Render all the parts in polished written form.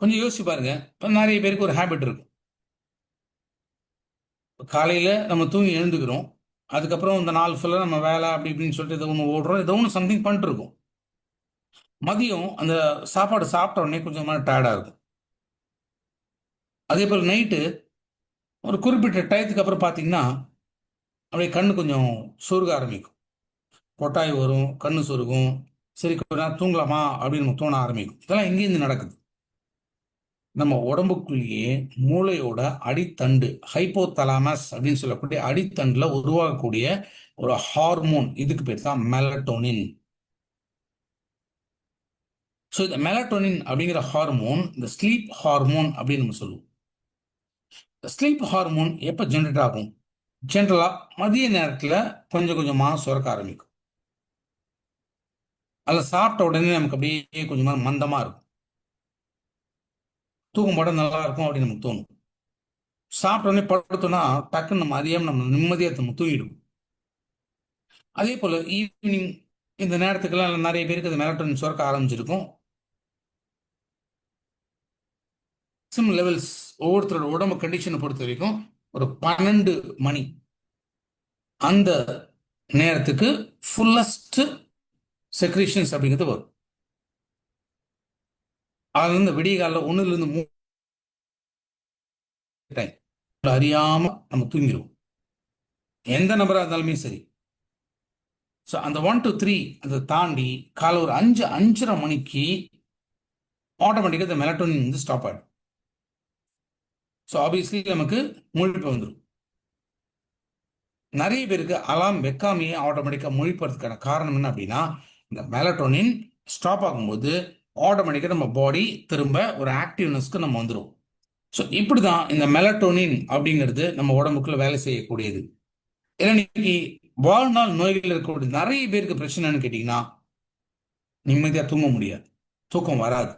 கொஞ்சம் யோசிச்சு பாருங்க. இப்போ நிறைய பேருக்கு ஒரு ஹேபிட் இருக்கும். காலையில் நம்ம தூங்கி எழுந்துக்கிறோம். அதுக்கப்புறம் இந்த நாள் ஃபுல்லாக நம்ம வேலை அப்படி இப்படின்னு சொல்லிட்டு ஏதோ ஒன்று ஓடுறோம், ஏதோ ஒன்று சம்திங் பண்ணிட்டு இருக்கோம். மதியம் அந்த சாப்பாடு சாப்பிட்ட உடனே கொஞ்சம் டயர்டாக இருக்கும். அதே போல் நைட்டு ஒரு குறிப்பிட்ட டயத்துக்கு அப்புறம் பார்த்தீங்கன்னா அப்படியே கண்ணு கொஞ்சம் சொருக ஆரம்பிக்கும். கொட்டாய் வரும், கண்ணு சொருகும். சரி கொஞ்ச நேரம் தூங்கலாமா அப்படின்னு நமக்கு தோண ஆரம்பிக்கும். இதெல்லாம் எங்கேருந்து நடக்குது? நம்ம உடம்புக்குள்ளேயே மூளையோட அடித்தண்டு, ஹைப்போதலாமஸ் அப்படின்னு சொல்லக்கூடிய அடித்தண்டுல உருவாகக்கூடிய ஒரு ஹார்மோன், இதுக்கு பேர் தான் மெலட்டோனின். ஸோ இந்த மெலட்டோனின் அப்படிங்கிற ஹார்மோன் இந்த ஸ்லீப் ஹார்மோன் அப்படின்னு நம்ம சொல்லுவோம். ஸ்லீப் ஹார்மோன் எப்போ ஜென்ரேட் ஆகும்? ஜென்ரலா மதிய நேரத்தில் கொஞ்சம் கொஞ்சமாக சுரக்க ஆரம்பிக்கும். அதில் சாப்பிட்ட உடனே நமக்கு அப்படியே கொஞ்சமாக மந்தமாக இருக்கும். தூக்கம் போட நல்லா இருக்கும் அப்படின்னு நமக்கு தோணும். சாப்பிட்ட உடனே படுத்தோம்னா டக்குன்னு நம்ம அறியாமல் நம்ம நிம்மதியாக நம்ம தூங்கிடும். அதே போல் ஈவினிங் இந்த நேரத்துக்கெல்லாம் நிறைய பேருக்கு அது மெலட்டோனின் சுரக்க ஆரம்பிச்சிருக்கும். சிம் லெவல்ஸ் ஒவ்வொருத்தரோட உடம்பு கண்டிஷனை பொறுத்த வரைக்கும் ஒரு 12 மணி அந்த நேரத்துக்கு ஃபுல்லஸ்ட் செக்ரீஷன்ஸ் அப்படிங்கிறது வரும். அதுல இருந்து விடிய காலில் 1 to 3 டைம் அறியாம நம்ம தூங்கிடுவோம். எந்த நபராக இருந்தாலுமே சரி. ஸோ அந்த 1 to 3 அதை தாண்டி காலை ஒரு 5-5:30 மணிக்கு ஆட்டோமேட்டிக்காக இந்த மெலட்டோனின் வந்து ஸ்டாப் ஆகிடும். ஸோ ஆப்வியஸ்லி நமக்கு முழிப்பு வந்துடும். நிறைய பேருக்கு அலாம் வைக்காமையே ஆட்டோமேட்டிக்காக முழிப்பதுக்கான காரணம் என்ன அப்படின்னா, இந்த மெலட்டோனின் ஸ்டாப் ஆகும்போது ஆட்டோமேட்டிக்காக நம்ம பாடி திரும்ப ஒரு ஆக்டிவ்னஸ்க்கு நம்ம வந்துடும். ஸோ இப்படி தான் இந்த மெலட்டோனின் அப்படிங்கிறது நம்ம உடம்புக்குள்ள வேலை செய்யக்கூடியது. ஏன்னா இன்னைக்கு வாழ்நாள் நோய்கள் இருக்கக்கூடிய நிறைய பேருக்கு பிரச்சனைன்னு கேட்டிங்கன்னா, நிம்மதியாக தூங்க முடியாது, தூக்கம் வராது.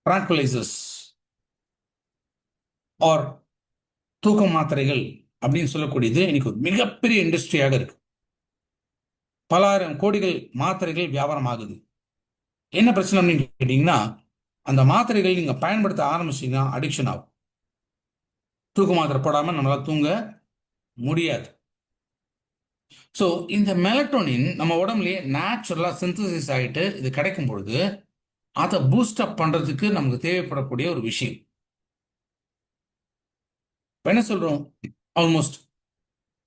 ட்ராங்குலைசர்ஸ் ஆர் தூக்க மாத்திரைகள் அப்படின்னு சொல்லக்கூடியது இன்னைக்கு ஒரு மிகப்பெரிய இண்டஸ்ட்ரியாக இருக்கு. பல ஆயிரம் கோடிகள் மாத்திரைகள் வியாபாரம் ஆகுது. என்ன பிரச்சனை அப்படின்னு கேட்டீங்கன்னா, அந்த மாத்திரைகள் நீங்க பயன்படுத்த ஆரம்பிச்சீங்கன்னா அடிக்ஷன் ஆகும். தூக்க மாத்திரை போடாம நம்மளால தூங்க முடியாது. ஸோ இந்த மெலட்டோனின் நம்ம உடம்புலயே நேச்சுரலா சிந்தசிஸ் ஆகிட்டு இது கிடைக்கும் பொழுது அதை பூஸ்ட் அப் பண்றதுக்கு நமக்கு தேவைப்படக்கூடிய ஒரு விஷயம். என்ன சொல்றோம்? ஆல்மோஸ்ட்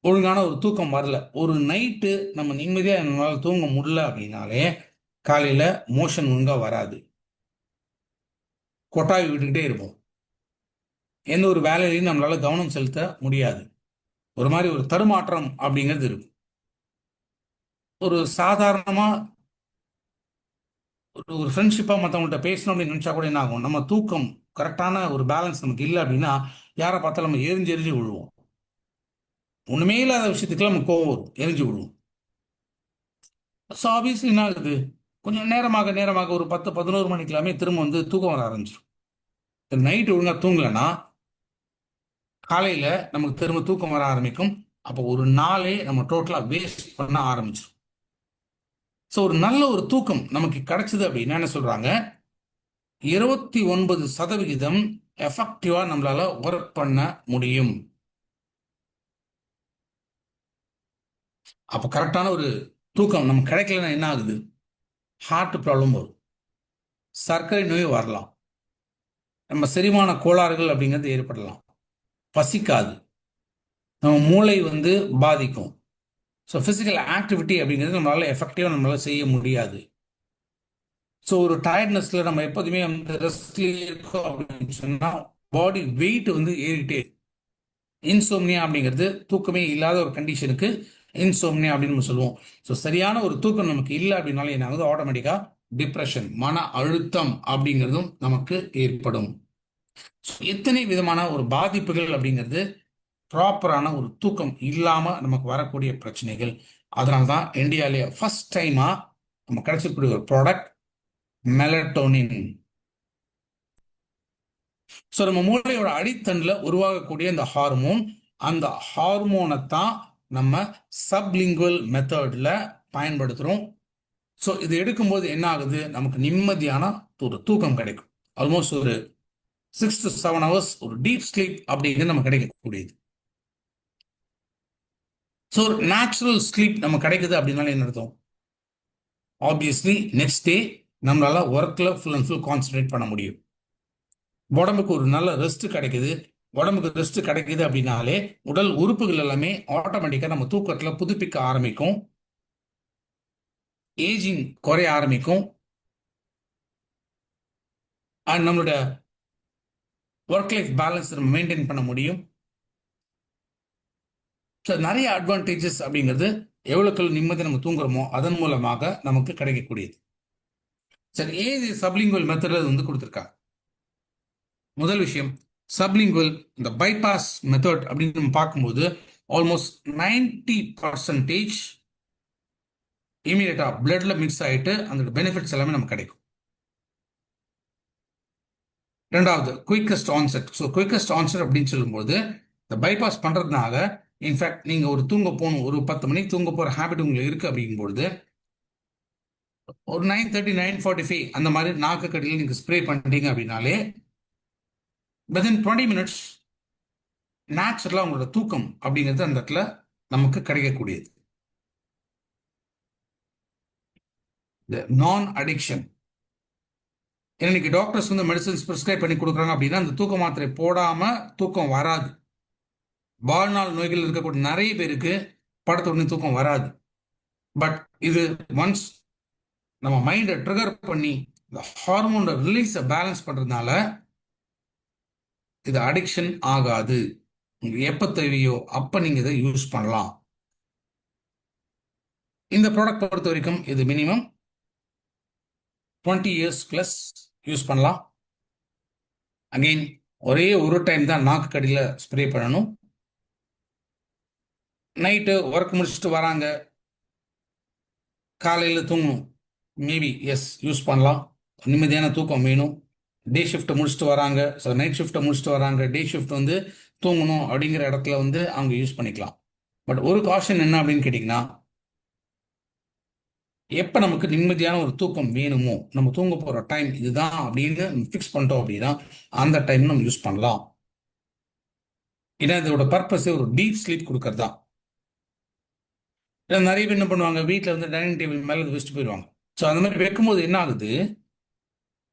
ஒழுங்கான ஒரு தூக்கம் வரல, ஒரு நைட்டு நம்ம நிம்மதியாக நம்மளால் தூங்க முடியல அப்படின்னாலே காலையில் மோஷன் ஒழுங்காக வராது, கொட்டாய் விட்டுக்கிட்டே இருப்போம், எந்த ஒரு வேலையிலையும் நம்மளால கவனம் செலுத்த முடியாது, ஒரு மாதிரி ஒரு தடுமாற்றம் அப்படிங்கிறது இருக்கும். ஒரு சாதாரணமாக ஒரு ஃப்ரெண்ட்ஷிப்பாக மற்றவங்கள்ட்ட பேசணும் அப்படின்னு நினச்சா கூட என்ன ஆகும், நம்ம தூக்கம் கரெக்டான ஒரு பேலன்ஸ் நமக்கு இல்லை அப்படின்னா யாரை பார்த்தாலும் நம்ம எரிஞ்சு எரிஞ்சு விழுவோம். ஒன்றுமே இல்லாத விஷயத்துக்குலாம் நம்ம கோவம் வரும், எரிஞ்சு விழுவோம். ஸோ ஆப்வியஸ்லி என்ன ஆகுது, கொஞ்சம் நேரமாக நேரமாக ஒரு 10-11 மணிக்கெல்லாமே திரும்ப வந்து தூக்கம் வர ஆரம்பிச்சிடும். நைட்டு ஒழுங்காக தூங்கலைன்னா காலையில் நமக்கு திரும்ப தூக்கம் வர ஆரம்பிக்கும். அப்போ ஒரு நாளே நம்ம டோட்டலாக வேஸ்ட் பண்ண ஆரம்பிச்சிடும். ஸோ ஒரு நல்ல ஒரு தூக்கம் நமக்கு கிடைச்சது அப்படின்னா என்ன சொல்கிறாங்க, 29% எஃபெக்டிவாக நம்மளால ஒர்க் பண்ண முடியும். அப்போ கரெக்டான ஒரு தூக்கம் நமக்கு கிடைக்கலன்னா என்ன ஆகுது, ஹார்ட் ப்ராப்ளம் வரும், சர்க்கரை நோய் வரலாம், நம்ம செரிமான கோளாறுகள் அப்படிங்கிறது ஏற்படலாம், பசிக்காது, நம்ம மூளை வந்து பாதிக்கும். ஸோ ஃபிசிக்கல் ஆக்டிவிட்டி அப்படிங்கிறது நம்மளால எஃபெக்டிவாக நம்மளால செய்ய முடியாது. ஸோ ஒரு டயர்ட்னஸில் நம்ம எப்போதுமே வந்து ரெஸ்ட்லேயே இருக்கோம் அப்படின்னு சொன்னால் பாடி வெயிட் வந்து ஏறிட்டே. இன்சோம்னியா அப்படிங்கிறது தூக்கமே இல்லாத ஒரு கண்டிஷனுக்கு இன்சோம்னியா அப்படின்னு நம்ம சொல்லுவோம். ஸோ சரியான ஒரு தூக்கம் நமக்கு இல்லை அப்படின்னாலே என்ன ஆகுது, ஆட்டோமேட்டிக்காக டிப்ரெஷன், மன அழுத்தம் அப்படிங்கிறதும் நமக்கு ஏற்படும். எத்தனை விதமான ஒரு பாதிப்புகள் அப்படிங்கிறது ப்ராப்பரான ஒரு தூக்கம் இல்லாமல் நமக்கு வரக்கூடிய பிரச்சனைகள். அதனால தான் இந்தியாவிலேயே ஃபர்ஸ்ட் டைமாக நம்ம கிடைச்சக்கூடிய ஒரு ப்ராடக்ட் மெலட்டோனின். ஸோ நம்ம மூளையோட அடித்தண்டில் உருவாகக்கூடிய இந்த ஹார்மோன், அந்த ஹார்மோனை தான் நம்ம சப்லிங்குவல் மெத்தடில் பயன்படுத்துகிறோம். ஸோ இது எடுக்கும்போது என்ன ஆகுது, நமக்கு நிம்மதியான ஒரு தூக்கம் கிடைக்கும். ஆல்மோஸ்ட் ஒரு 6 to 7 hours ஒரு டீப் ஸ்லீப் அப்படிங்கிறது நம்ம கிடைக்கக்கூடியது. ஸோ ஒரு நேச்சுரல் ஸ்லீப் நம்ம கிடைக்குது அப்படின்னால என்ன அர்த்தம், ஆப்வியஸ்லி நெக்ஸ்ட் டே நம்மளால ஒர்க்ல ஃபுல் அண்ட் ஃபுல் கான்சென்ட்ரேட் பண்ண முடியும். உடம்புக்கு ஒரு நல்ல ரெஸ்ட் கிடைக்குது. உடம்புக்கு ரெஸ்ட் கிடைக்குது அப்படின்னாலே உடல் உறுப்புகள் எல்லாமே ஆட்டோமேட்டிக்கா நம்ம தூக்கத்துல புதுப்பிக்க ஆரம்பிக்கும். ஏஜிங் குறைய ஆரம்பிக்கும். அண்ட் நம்மளோட ஒர்க் லைஃப் பேலன்ஸ் நம்ம மெயின்டைன் பண்ண முடியும். ஸோ நிறைய அட்வான்டேஜஸ் அப்படிங்கிறது எவ்வளோக்கு நிம்மதி நம்ம தூங்குறோமோ அதன் மூலமாக நமக்கு கிடைக்கக்கூடியது. சரி, ஏது சப்லிங்குவல் மெத்தட் வந்து கொடுத்துருக்காங்க. முதல் விஷயம், சப்லிங்குவல் இந்த பைபாஸ் மெத்தட் அப்படின்னு நம்ம பார்க்கும்போது ஆல்மோஸ்ட் 90% இமீடியட்டா பிளட்ல மிக்ஸ் ஆகிட்டு அந்த பெனிஃபிட்ஸ் எல்லாமே நமக்கு கிடைக்கும். ரெண்டாவது, quickest onset. So quickest onset அப்படின்னு சொல்லும்போது இந்த பைபாஸ் பண்ணுறதுனால இன்ஃபேக்ட் நீங்கள் ஒரு தூங்க போகணும், ஒரு 10 மணிக்கு தூங்க போகிற ஹேபிட் உங்களுக்கு இருக்குது அப்படிங்கும்போது ஒரு 9:30 9:45 அந்த மாதிரி நாக்கு கடியில் நீங்கள் ஸ்ப்ரே பண்ணிட்டீங்க அப்படின்னாலே வித்தின் 20 minutes நேச்சுரலாக உங்களோட தூக்கம் அப்படிங்கிறது அந்த இடத்துல நமக்கு கிடைக்கக்கூடியது. நான் அடிக்ஷன். இன்னைக்கு டாக்டர்ஸ் வந்து மெடிசன்ஸ் ப்ரிஸ்கிரைப் பண்ணி கொடுக்குறாங்க அப்படின்னா அந்த தூக்க மாத்திரை போடாம தூக்கம் வராது. வாழ்நாள் நோய்கள் இருக்கக்கூடிய நிறைய பேருக்கு படுத்த உடனே தூக்கம் வராது. பட் இது ஒன்ஸ் நம்ம மைண்டை ட்ரிகர் பண்ணி இந்த ஹார்மோனோட ரிலீஸை பேலன்ஸ் பண்றதுனால இது அடிக்ஷன் ஆகாது. எப்போ தேவையோ அப்போ நீங்க இதை யூஸ் பண்ணலாம். இந்த ப்ராடக்ட் பொறுத்த வரைக்கும் இது மினிமம் 20 years plus யூஸ் பண்ணலாம். அகெயின் ஒரே ஒரு டைம் தான் நாக்கு கடியில் ஸ்ப்ரே பண்ணணும். நைட்டு ஒர்க் முடிச்சுட்டு வராங்க, காலையில் தூங்கணும், மேபி எஸ் யூஸ் பண்ணலாம். நிம்மதியான தூக்கம் வேணும். டே ஷிஃப்ட்டை முடிச்சுட்டு வராங்க, ஸோ நைட் ஷிஃப்ட்டை முடிச்சுட்டு வராங்க, டே ஷிஃப்ட் வந்து தூங்கணும் அப்படிங்கிற இடத்துல வந்து அவங்க யூஸ் பண்ணிக்கலாம். பட் ஒரு காஷன் என்ன அப்படின்னு கேட்டிங்கன்னா, எப்போ நமக்கு நிம்மதியான ஒரு தூக்கம் வேணுமோ, நம்ம தூங்க போகிற டைம் இதுதான் அப்படின்னு ஃபிக்ஸ் பண்ணிட்டோம் அப்படின்னா அந்த டைம் நம்ம யூஸ் பண்ணலாம். ஏன்னா இதோட பர்பஸே ஒரு டீப் ஸ்லீப் கொடுக்கறது தான். நிறைய பேர் என்ன பண்ணுவாங்க, வீட்டில் வந்து டைனிங் டேபிள் மேலே வச்சுட்டு போயிடுவாங்க. ஸோ அந்த மாதிரி வைக்கும்போது என்ன ஆகுது,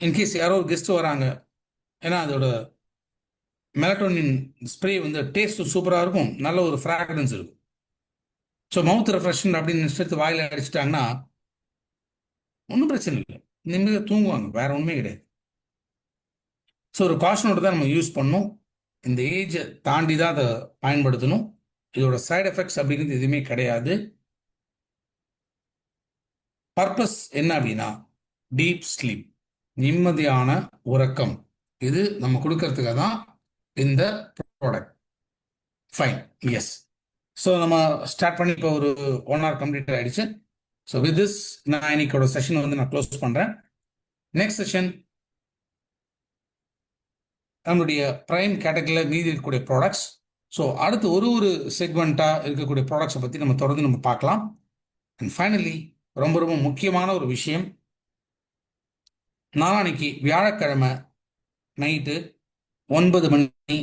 இன்கேஸ் யாரோ ஒரு கெஸ்ட் வராங்க, ஏன்னா அதோட மெலட்டோனின் ஸ்ப்ரே வந்து டேஸ்ட் சூப்பராக இருக்கும், நல்ல ஒரு ஃப்ராக்ரன்ஸ் இருக்கும். ஸோ மவுத் ரெஃப்ரெஷ்மெண்ட் அப்படின்னு எடுத்து வாயில் அடிச்சிட்டாங்கன்னா ஒன்றும் பிரச்சனை இல்லை, நிம்மதியாக தூங்குவாங்க, வேற ஒன்றுமே கிடையாது. ஸோ ஒரு காஷனோட தான் நம்ம யூஸ் பண்ணணும். இந்த ஏஜை தாண்டி தான் அதை பயன்படுத்தணும். இதோட சைடு எஃபெக்ட்ஸ் அப்படிங்கிறது எதுவுமே கிடையாது. பர்பஸ் என்ன அப்படின்னா டீப் ஸ்லீப், நிம்மதியான உறக்கம். இது நம்ம கொடுக்கறதுக்காக தான் இந்த ப்ராடக்ட். Fine, yes. ஸோ நம்ம ஸ்டார்ட் பண்ணி இப்போ ஒரு 1 hour கம்ப்ளீட் ஆயிடுச்சு. ஸோ வித் திஸ் நான் இன்னைக்கோட செஷன் வந்து நான் க்ளோஸ் பண்ணுறேன். நெக்ஸ்ட் செஷன் நம்மளுடைய ப்ரைம் கேட்டகரியில் மீதி இருக்கக்கூடிய ப்ராடக்ட்ஸ். ஸோ அடுத்து ஒரு செக்மெண்ட்டாக இருக்கக்கூடிய ப்ராடக்ட்ஸை பற்றி நம்ம தொடர்ந்து நம்ம பார்க்கலாம். அண்ட் ஃபைனலி ரொம்ப ரொம்ப முக்கியமான ஒரு விஷயம், நாளான்னைக்கு வியாழக்கிழமை நைட்டு 9 மணி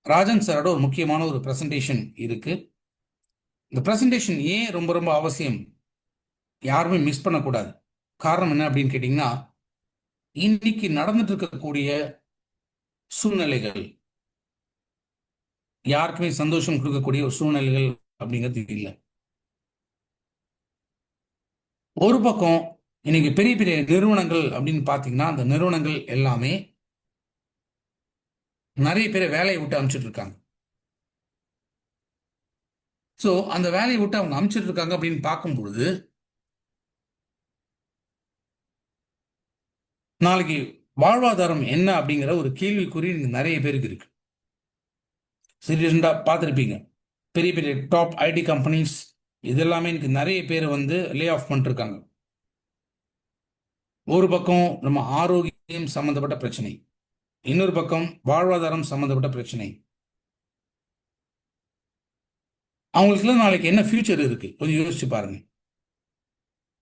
ராஜன் சாரோட ஒரு முக்கியமான ஒரு ப்ரெசன்டேஷன் இருக்கு. இந்த ப்ரெசன்டேஷன் ஏன் ரொம்ப ரொம்ப அவசியம், யாருமே மிஸ் பண்ணக்கூடாது. காரணம் என்ன அப்படின்னு கேட்டிங்கன்னா, இன்னைக்கு நடந்துட்டு இருக்கக்கூடிய சூழ்நிலைகள் யாருக்குமே சந்தோஷம் கொடுக்கக்கூடிய ஒரு சூழ்நிலைகள் அப்படிங்கிறது இல்லை. ஒரு பக்கம் இன்னைக்கு பெரிய பெரிய நிறுவனங்கள் அப்படின்னு பார்த்தீங்கன்னா, அந்த நிறுவனங்கள் எல்லாமே நிறைய பேரை வேலையை விட்டு அனுப்பிச்சிட்டு இருக்காங்க. ஸோ அந்த வேலையை விட்டு அவங்க அனுப்பிச்சிட்டு இருக்காங்க அப்படின்னு பார்க்கும்பொழுது நாளைக்கு வாழ்வாதாரம் என்ன அப்படிங்கிற ஒரு கேள்விக்குறி நிறைய பேருக்கு இருக்கு. சீரியஸாக பார்த்துருப்பீங்க, பெரிய பெரிய டாப் ஐடி கம்பெனிஸ் இதெல்லாமே இன்னைக்கு நிறைய பேர் வந்து லே ஆஃப் பண்ணிருக்காங்க. ஒரு பக்கம் நம்ம ஆரோக்கியம் சம்பந்தப்பட்ட பிரச்சனை, இன்னொரு பக்கம் வாழ்வாதாரம் சம்பந்தப்பட்ட பிரச்சனை. அவங்களுக்குலாம் நாளைக்கு என்ன ஃபியூச்சர் இருக்கு கொஞ்சம் யோசிச்சு பாருங்க.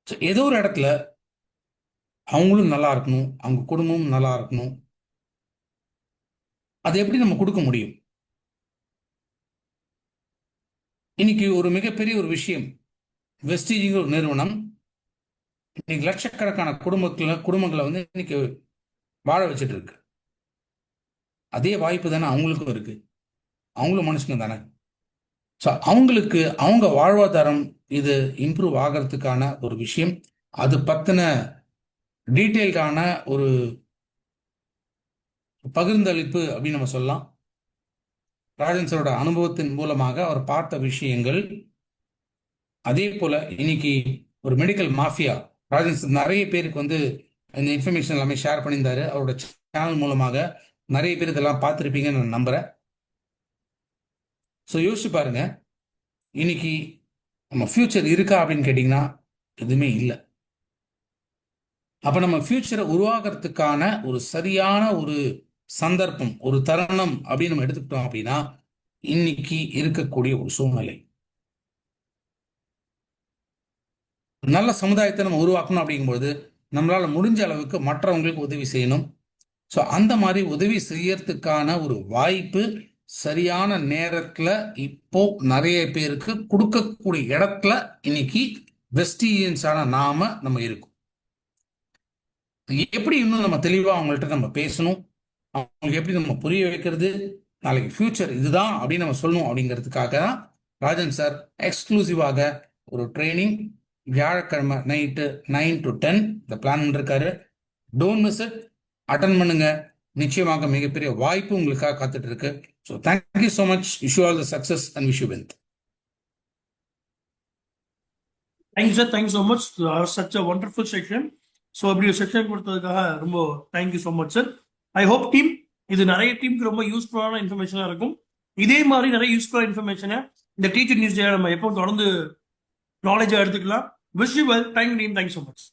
So, ஏதோ ஒரு இடத்துல அவங்களும் நல்லா இருக்கணும், அவங்க குடும்பமும் நல்லா இருக்கணும். அது எப்படி நம்ம கொடுக்க முடியும்? இன்னைக்கு ஒரு மிகப்பெரிய ஒரு விஷயம், வெஸ்டீஜிங்கிற ஒரு நிறுவனம் இன்னைக்கு லட்சக்கணக்கான குடும்பங்களை வந்து இன்னைக்கு வாழ வச்சுட்டு இருக்கு. அதே வாய்ப்பு தானே அவங்களுக்கும் இருக்கு. அவங்களும் மனுஷங்க தானே. ஸோ அவங்களுக்கு அவங்க வாழ்வாதாரம் இது இம்ப்ரூவ் ஆகிறதுக்கான ஒரு விஷயம், அது பத்தின டீட்டெயில்டான ஒரு பகிர்ந்தளிப்பு அப்படின்னு நம்ம சொல்லலாம். ராஜன் சாரோட அனுபவத்தின் மூலமாக அவர் பார்த்த விஷயங்கள். அதே போல இன்னைக்கு ஒரு மெடிக்கல் மாஃபியா, ராஜன் சார் நிறைய பேருக்கு வந்து இந்த இன்ஃபர்மேஷன் எல்லாமே ஷேர் பண்ணியிருந்தாரு. அவரோட சேனல் மூலமாக நிறைய பேர் இதெல்லாம் பார்த்துருப்பீங்கன்னு நான் நம்புறேன். ஸோ யோசிச்சு பாருங்க, இன்னைக்கு நம்ம ஃபியூச்சர் இருக்கா அப்படின்னு கேட்டிங்கன்னா எதுவுமே இல்லை. அப்போ நம்ம ஃபியூச்சரை உருவாக்குறதுக்கான ஒரு சரியான ஒரு சந்தர்ப்பம், ஒரு தருணம் அப்படின்னு நம்ம எடுத்துக்கிட்டோம் அப்படின்னா இன்னைக்கு இருக்கக்கூடிய ஒரு சூழ்நிலை. நல்ல சமுதாயத்தை நம்ம உருவாக்கணும் அப்படிங்கும்போது நம்மளால முடிஞ்ச அளவுக்கு மற்றவங்களுக்கு உதவி செய்யணும். ஸோ அந்த மாதிரி உதவி செய்யறதுக்கான ஒரு வாய்ப்பு சரியான நேரத்தில் இப்போ நிறைய பேருக்கு கொடுக்கக்கூடிய இடத்துல இன்னைக்கு வெஸ்டீஜியன்ஸான நம்ம இருக்கோம். எப்படி இன்னும் நம்ம தெளிவாக அவங்கள்ட்ட நம்ம பேசணும், அவங்களுக்கு எப்படி நம்ம புரிய வைக்கிறது, நாளைக்கு ஃபியூச்சர் இதுதான் அப்படின்னு நம்ம சொல்லணும் அப்படிங்கிறதுக்காக தான் ராஜன் சார் எக்ஸ்க்ளூசிவாக ஒரு ட்ரைனிங் வியாழக்கிழமை நைட்டு 9 to 10 இந்த பிளான் பண்ணிருக்காரு. டோன்ட் மிஸ் இட், அட்டன் பண்ணுங்க. நிச்சயமாக மிகப்பெரிய வாய்ப்பு உங்களுக்காக காத்துட்டு இருக்கு. So thank you so much. Wish you all the success and wish you wealth. Thank you sir, thank you so much. Such a wonderful section. So அப்படி ஒரு செக்ஷன் கொடுத்ததுக்காக ரொம்ப thank you so much sir. I hope team இது நிறைய டீமுக்கு ரொம்ப யூஸ்ஃபுல்லான இன்ஃபர்மேஷனாக இருக்கும். இதே மாதிரி நிறைய யூஸ்ஃபுல்லான இன்ஃபர்மேஷனை இந்த டீச்சர் நியூஸ் நம்ம எப்போ தொடர்ந்து நாலேஜாக எடுத்துக்கலாம். Wish you well. Thank you team, thank you so much.